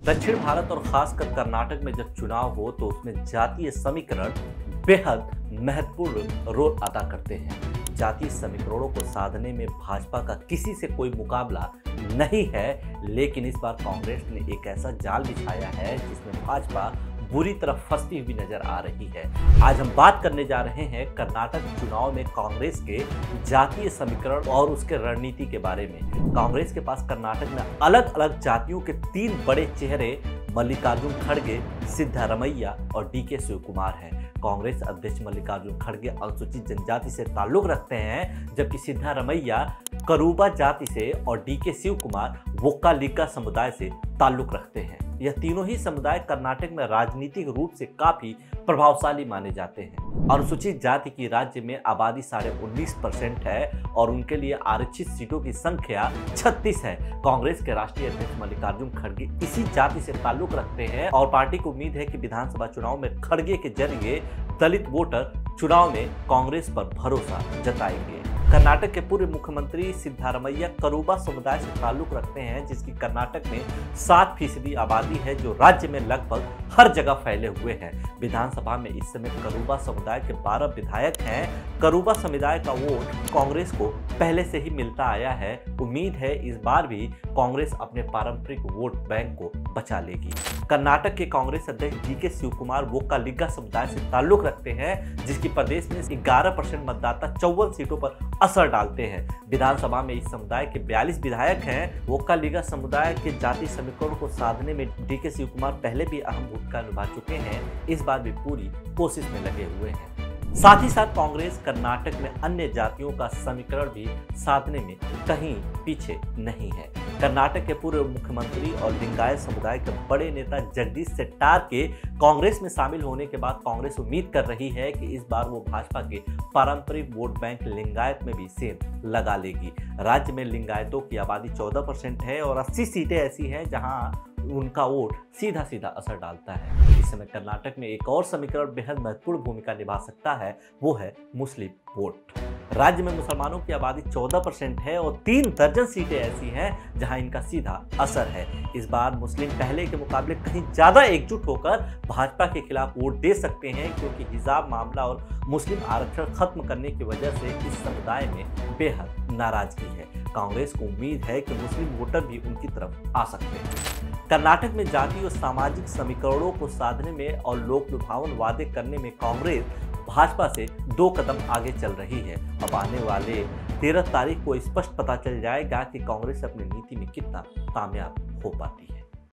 दक्षिण भारत और खासकर कर्नाटक में जब चुनाव हो तो उसमें जातीय समीकरण बेहद महत्वपूर्ण रोल अदा करते हैं। जातीय समीकरणों को साधने में भाजपा का किसी से कोई मुकाबला नहीं है, लेकिन इस बार कांग्रेस ने एक ऐसा जाल बिछाया है जिसमें भाजपा बुरी तरह फंसती हुई नजर आ रही है। आज हम बात करने जा रहे हैं कर्नाटक चुनाव में कांग्रेस के जातीय समीकरण और उसके रणनीति के बारे में। कांग्रेस के पास कर्नाटक में अलग अलग जातियों के 3 बड़े चेहरे मल्लिकार्जुन खड़गे, सिद्धारमैया और डीके शिवकुमार हैं। कांग्रेस अध्यक्ष मल्लिकार्जुन खड़गे अनुसूचित जनजाति से ताल्लुक रखते हैं, जबकि सिद्धारमैया करूबा जाति से और डीके शिवकुमार वोक्कालिगा समुदाय से ताल्लुक रखते हैं। यह तीनों ही समुदाय कर्नाटक में राजनीतिक रूप से काफी प्रभावशाली माने जाते हैं। अनुसूचित जाति की राज्य में आबादी 19.5% है और उनके लिए आरक्षित सीटों की संख्या 36 है। कांग्रेस के राष्ट्रीय अध्यक्ष मल्लिकार्जुन खड़गे इसी जाति से ताल्लुक रखते हैं और पार्टी को उम्मीद है कि विधानसभा चुनाव में खड़गे के जरिए दलित वोटर चुनाव में कांग्रेस पर भरोसा जताएंगे। कर्नाटक के पूर्व मुख्यमंत्री सिद्धारमैया करूबा समुदाय से ताल्लुक रखते हैं, जिसकी कर्नाटक में 7% आबादी है, जो राज्य में लगभग हर जगह फैले हुए हैं। विधानसभा में इस समय करूबा समुदाय के 12 विधायक हैं। करूबा समुदाय का वोट कांग्रेस को पहले से ही मिलता आया है। उम्मीद है इस बार भी कांग्रेस अपने पारंपरिक वोट बैंक को बचा लेगी। कर्नाटक के कांग्रेस अध्यक्ष डीके शिवकुमार वोक्कालिगा समुदाय से ताल्लुक रखते हैं, जिसकी प्रदेश में 11% मतदाता 54 सीटों पर असर डालते हैं। विधानसभा में इस समुदाय के 42 विधायक हैं। वोक्कालिगा समुदाय के जाति समीकरण को साधने में डीके शिवकुमार पहले भी अहम भूमिका निभा चुके हैं, इस बार भी पूरी कोशिश में लगे हुए हैं। साथ ही साथ कांग्रेस कर्नाटक में अन्य जातियों का समीकरण भी साधने में कहीं पीछे नहीं है। कर्नाटक के पूर्व मुख्यमंत्री और लिंगायत समुदाय के बड़े नेता जगदीश शेट्टार के कांग्रेस में शामिल होने के बाद कांग्रेस उम्मीद कर रही है कि इस बार वो भाजपा के पारंपरिक वोट बैंक लिंगायत में भी सेंध लगा लेगी। राज्य में लिंगायतों की आबादी 14% है और 80 सीटें ऐसी हैं जहां उनका वोट सीधा सीधा असर डालता है। इस समय कर्नाटक में एक और समीकरण बेहद महत्वपूर्ण भूमिका निभा सकता है, वो है मुस्लिम वोट। राज्य में मुसलमानों की आबादी 14% है और 3 दर्जन सीटें ऐसी हैं जहां इनका सीधा असर है। इस बार मुस्लिम पहले के मुकाबले कहीं ज्यादा एकजुट होकर भाजपा के खिलाफ वोट दे सकते हैं, क्योंकि हिजाब मामला और मुस्लिम आरक्षण खत्म करने की वजह से इस समुदाय में बेहद नाराजगी है। कांग्रेस को उम्मीद है कि मुस्लिम वोटर भी उनकी तरफ आ सकते हैं। कर्नाटक में जाति और सामाजिक समीकरणों को साधने में और लोक लुभावन वादे करने में कांग्रेस भाजपा से 2 कदम आगे चल रही है। अब आने वाले 13 तारीख को स्पष्ट पता चल जाएगा कि कांग्रेस अपनी नीति में कितना कामयाब हो पाती है।